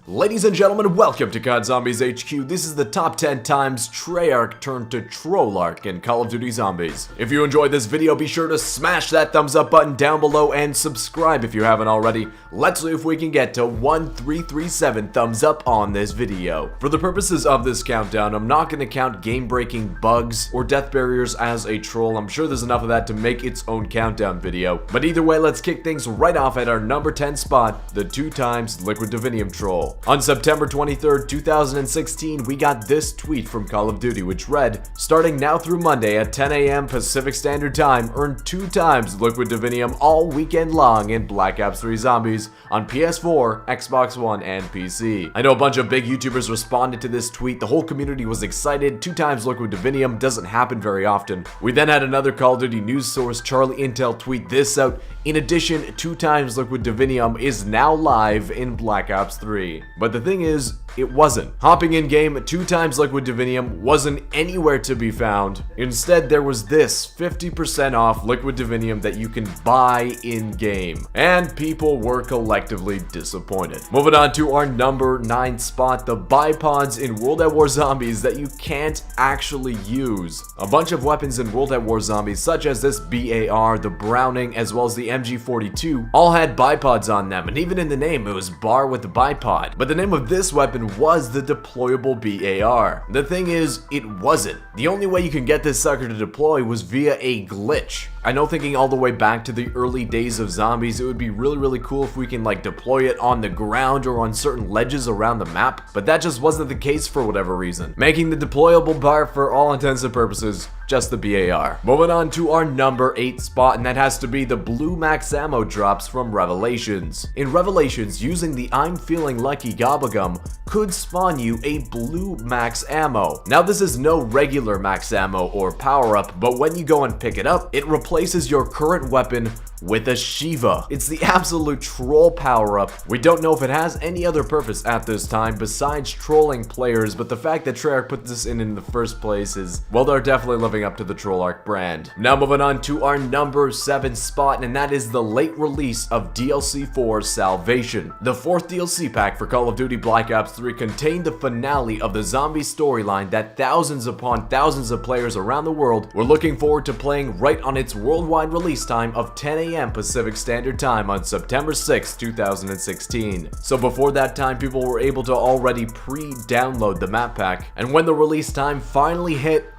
Ladies and gentlemen, welcome to COD Zombies HQ. This is the top 10 times Treyarch turned to Trollarch in Call of Duty Zombies. If you enjoyed this video, be sure to smash that thumbs up button down below and subscribe if you haven't already. Let's see if we can get to 1337 thumbs up on this video. For the purposes of this countdown, I'm not going to count game-breaking bugs or death barriers as a troll. I'm sure there's enough of that to make its own countdown video. But either way, let's kick things right off at our number 10 spot, the 2 times Liquid Divinium troll. On September 23rd, 2016, we got this tweet from Call of Duty, which read, "Starting now through Monday at 10 a.m. Pacific Standard Time, earn 2 times Liquid Divinium all weekend long in Black Ops 3 Zombies on PS4, Xbox One, and PC." I know a bunch of big YouTubers responded to this tweet. The whole community was excited. 2 times Liquid Divinium doesn't happen very often. We then had another Call of Duty news source, Charlie Intel, tweet this out. "In addition, 2 times Liquid Divinium is now live in Black Ops 3. But the thing is, it wasn't. Hopping in game, 2 times Liquid Divinium wasn't anywhere to be found. Instead, there was this 50% off Liquid Divinium that you can buy in game. And people were collectively disappointed. Moving on to our number 9 spot, the bipods in World at War Zombies that you can't actually use. A bunch of weapons in World at War Zombies, such as this BAR, the Browning, as well as the MG42, all had bipods on them, and even in the name, it was bar with the bipod. But the name of this weapon was the deployable BAR. The thing is, it wasn't. The only way you can get this sucker to deploy was via a glitch. I know, thinking all the way back to the early days of zombies, it would be really cool if we can deploy it on the ground or on certain ledges around the map, but that just wasn't the case for whatever reason, making the deployable bar, for all intents and purposes, just the BAR. Moving on to our number 8 spot, and that has to be the blue max ammo drops from Revelations. In Revelations, using the I'm Feeling Lucky Gobblegum could spawn you a blue max ammo. Now, this is no regular max ammo or power up, but when you go and pick it up, it replaces your current weapon with a Shiva. It's the absolute troll power-up. We don't know if it has any other purpose at this time besides trolling players, but the fact that Treyarch put this in the first place is, well, they're definitely living up to the Trollarch brand. Now moving on to our number 7 spot, and that is the late release of DLC 4 Salvation. The 4th DLC pack for Call of Duty Black Ops 3 contained the finale of the zombie storyline that thousands upon thousands of players around the world were looking forward to playing right on its worldwide release time of 10 a.m. Pacific Standard Time on September 6, 2016. So before that time, people were able to already pre-download the map pack, and when the release time finally hit,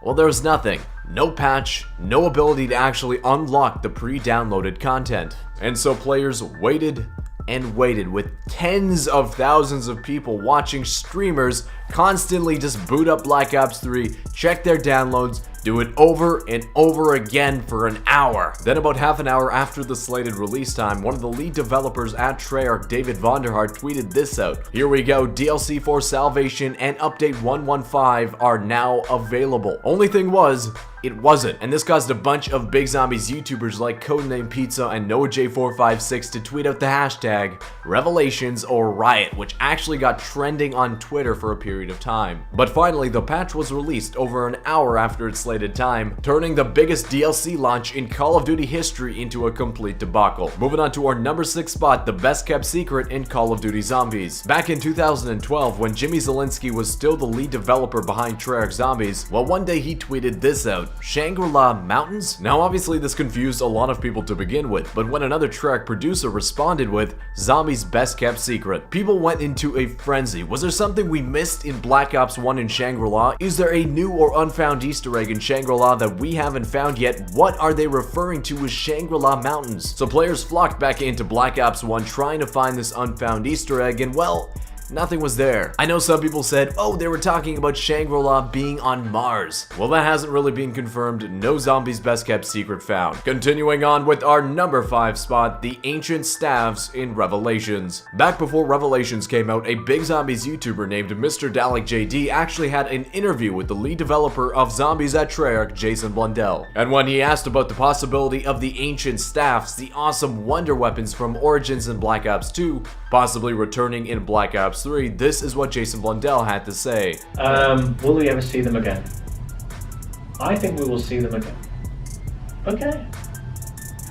well, there was nothing. No patch, no ability to actually unlock the pre-downloaded content. And so players waited and waited, with tens of thousands of people watching streamers constantly just boot up Black Ops 3, check their downloads, do it over and over again for an hour. Then about half an hour after the slated release time, one of the lead developers at Treyarch, David Vonderhart, tweeted this out. "Here we go, DLC 4 Salvation and Update 115 are now available." Only thing was, it wasn't, and this caused a bunch of Big Zombies YouTubers like Codename Pizza and NoahJ456 to tweet out the hashtag Revelations or Riot, which actually got trending on Twitter for a period of time. But finally, the patch was released over an hour after its slated time, turning the biggest DLC launch in Call of Duty history into a complete debacle. Moving on to our number 6 spot, the best kept secret in Call of Duty Zombies. Back in 2012, when Jimmy Zielinski was still the lead developer behind Treyarch Zombies, well, one day he tweeted this out: "Shangri-La Mountains?" Now, obviously this confused a lot of people to begin with, but when another Treyarch producer responded with "Zombies' best kept secret," people went into a frenzy. Was there something we missed in Black Ops 1 in Shangri-La? Is there a new or unfound Easter egg in Shangri-La that we haven't found yet? What are they referring to as Shangri-La Mountains? So players flocked back into Black Ops 1 trying to find this unfound Easter egg, and well, nothing was there. I know some people said, oh, they were talking about Shangri-La being on Mars. Well, that hasn't really been confirmed. No Zombies' best kept secret found. Continuing on with our number 5 spot, the ancient staffs in Revelations. Back before Revelations came out, a Big Zombies YouTuber named Mr. Dalek JD actually had an interview with the lead developer of Zombies at Treyarch, Jason Blundell. And when he asked about the possibility of the ancient staffs, the awesome wonder weapons from Origins and Black Ops 2, possibly returning in Black Ops 3, this is what Jason Blundell had to say. Will we ever see them again? I think we will see them again. Okay.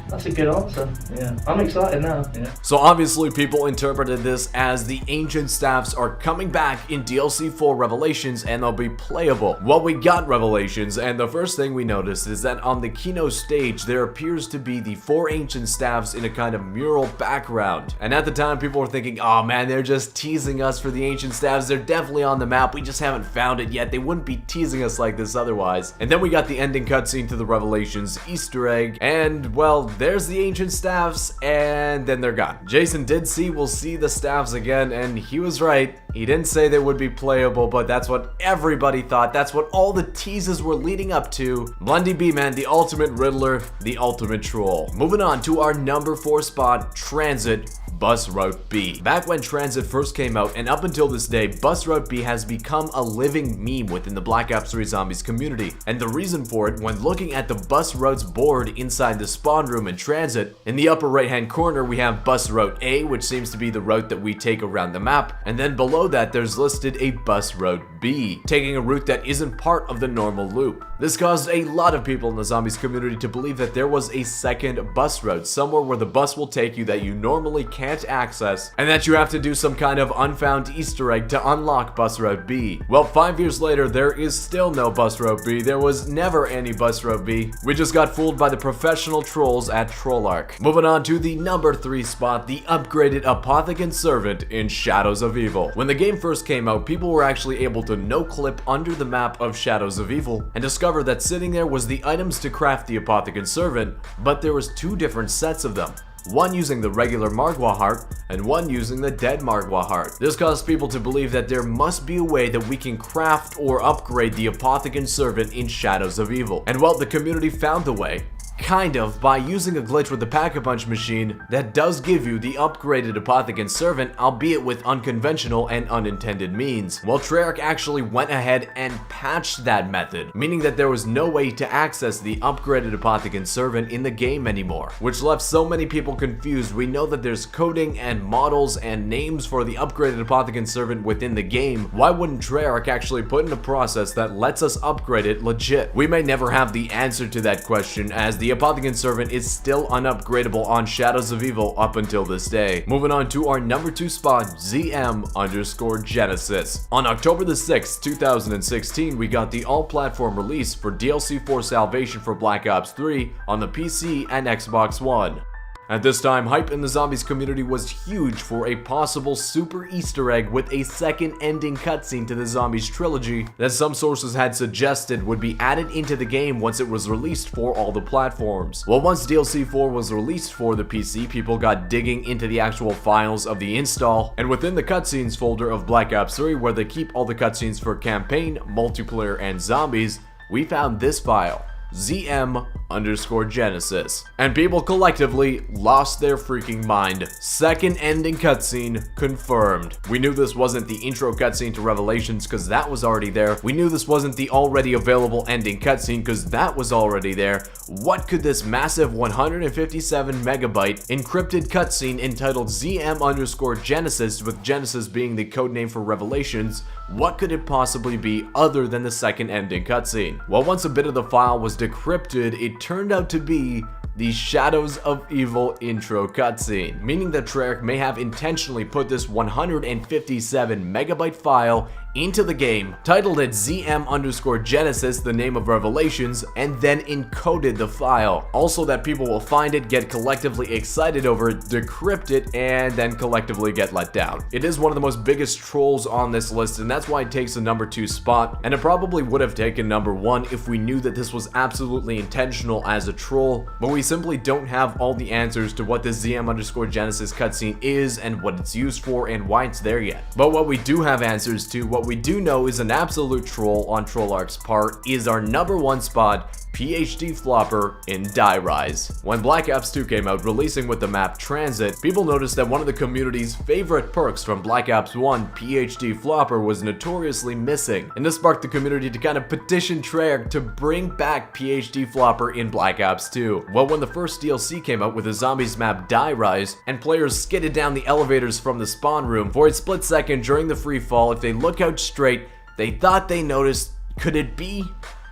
That's a good answer. Yeah, I'm excited now. Yeah. So obviously people interpreted this as the ancient staffs are coming back in DLC 4 Revelations and they'll be playable. Well, we got Revelations, and the first thing we noticed is that on the keynote stage there appears to be the 4 ancient staffs in a kind of mural background. And at the time people were thinking, oh man, they're just teasing us for the ancient staffs. They're definitely on the map, we just haven't found it yet. They wouldn't be teasing us like this otherwise. And then we got the ending cutscene to the Revelations Easter egg, and well, there's the ancient staffs, and then they're gone. Jason did see we'll see the staffs again, and he was right. He didn't say they would be playable, but that's what everybody thought. That's what all the teases were leading up to. Blondie B-Man, the ultimate Riddler, the ultimate troll. Moving on to our number 4 spot, Transit. Bus Route B. Back when Transit first came out and up until this day, Bus Route B has become a living meme within the Black Ops 3 Zombies community. And the reason for it, when looking at the bus routes board inside the spawn room in Transit, in the upper right hand corner we have Bus Route A, which seems to be the route that we take around the map, and then below that there's listed a Bus Route B, taking a route that isn't part of the normal loop. This caused a lot of people in the Zombies community to believe that there was a second bus route, somewhere where the bus will take you that you normally can't access, and that you have to do some kind of unfound Easter egg to unlock Bus Route B. Well, 5 years later, there is still no Bus Route B. There was never any Bus Route B. We just got fooled by the professional trolls at Trollarch. Moving on to the number 3 spot, the upgraded Apothecant Servant in Shadows of Evil. When the game first came out, people were actually able to no-clip under the map of Shadows of Evil and discover that sitting there was the items to craft the Apothecant Servant, but there was 2 different sets of them. One using the regular Margwa heart, and one using the dead Margwa heart. This caused people to believe that there must be a way that we can craft or upgrade the Apothecant Servant in Shadows of Evil. And well, the community found the way. Kind of, by using a glitch with the Pack-a-Punch machine that does give you the upgraded Apothecant Servant, albeit with unconventional and unintended means. Well, Treyarch actually went ahead and patched that method, meaning that there was no way to access the upgraded Apothecant Servant in the game anymore, which left so many people confused. We know that there's coding and models and names for the upgraded Apothecant Servant within the game. Why wouldn't Treyarch actually put in a process that lets us upgrade it legit? We may never have the answer to that question, as the Apothecant Servant is still unupgradable on Shadows of Evil up until this day. Moving on to our number 2 spot, ZM_Genesis. On October the 6th, 2016, we got the all-platform release for DLC 4 Salvation for Black Ops 3 on the PC and Xbox One. At this time, hype in the Zombies community was huge for a possible super Easter egg with a second ending cutscene to the Zombies trilogy that some sources had suggested would be added into the game once it was released for all the platforms. Well, once DLC 4 was released for the PC, people got digging into the actual files of the install, and within the cutscenes folder of Black Ops 3, where they keep all the cutscenes for campaign, multiplayer, and zombies, we found this file. ZM_Genesis. And people collectively lost their freaking mind. Second ending cutscene confirmed. We knew this wasn't the intro cutscene to Revelations because that was already there. We knew this wasn't the already available ending cutscene because that was already there. What could this massive 157 megabyte encrypted cutscene entitled ZM_Genesis, with Genesis being the codename for Revelations, what could it possibly be other than the second ending cutscene? Well, once a bit of the file was decrypted, it turned out to be the Shadows of Evil intro cutscene, meaning that Treyarch may have intentionally put this 157 megabyte file into the game, titled it ZM_Genesis, the name of Revelations, and then encoded the file. Also that people will find it, get collectively excited over it, decrypt it, and then collectively get let down. It is one of the most biggest trolls on this list, and that's why it takes the number 2 spot, and it probably would have taken number 1 if we knew that this was absolutely intentional as a troll, but we simply don't have all the answers to what this ZM_Genesis cutscene is and what it's used for and why it's there yet. But what we do have answers to, what we do know is an absolute troll on Trollarch's part, is our number 1 spot, PhD Flopper in Die Rise. When Black Ops 2 came out, releasing with the map Transit, people noticed that one of the community's favorite perks from Black Ops 1, PhD Flopper, was notoriously missing, and this sparked the community to kind of petition Treyarch to bring back PhD Flopper in Black Ops 2. Well, when the first DLC came out with the zombies map Die Rise, and players skidded down the elevators from the spawn room, for a split second during the free fall, if they look out straight, they thought they noticed, could it be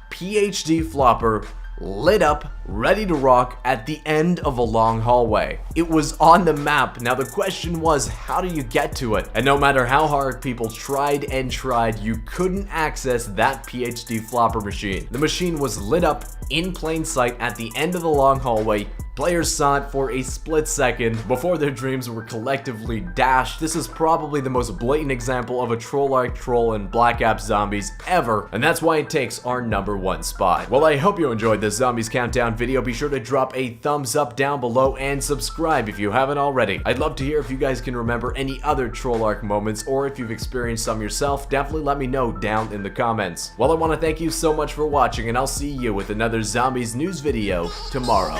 PhD Flopper lit up, ready to rock at the end of a long hallway. It was on the map. Now the question was, how do you get to it? And no matter how hard people tried and tried, you couldn't access that PhD flopper machine. The machine was lit up in plain sight at the end of the long hallway. Players saw it for a split second before their dreams were collectively dashed. This is probably the most blatant example of a Trollarch troll in Black Ops Zombies ever, and that's why it takes our #1 spot. Well, I hope you enjoyed this Zombies Countdown video. Be sure to drop a thumbs up down below and subscribe if you haven't already. I'd love to hear if you guys can remember any other Trollarch moments, or if you've experienced some yourself. Definitely let me know down in the comments. Well, I want to thank you so much for watching, and I'll see you with another Zombies news video tomorrow.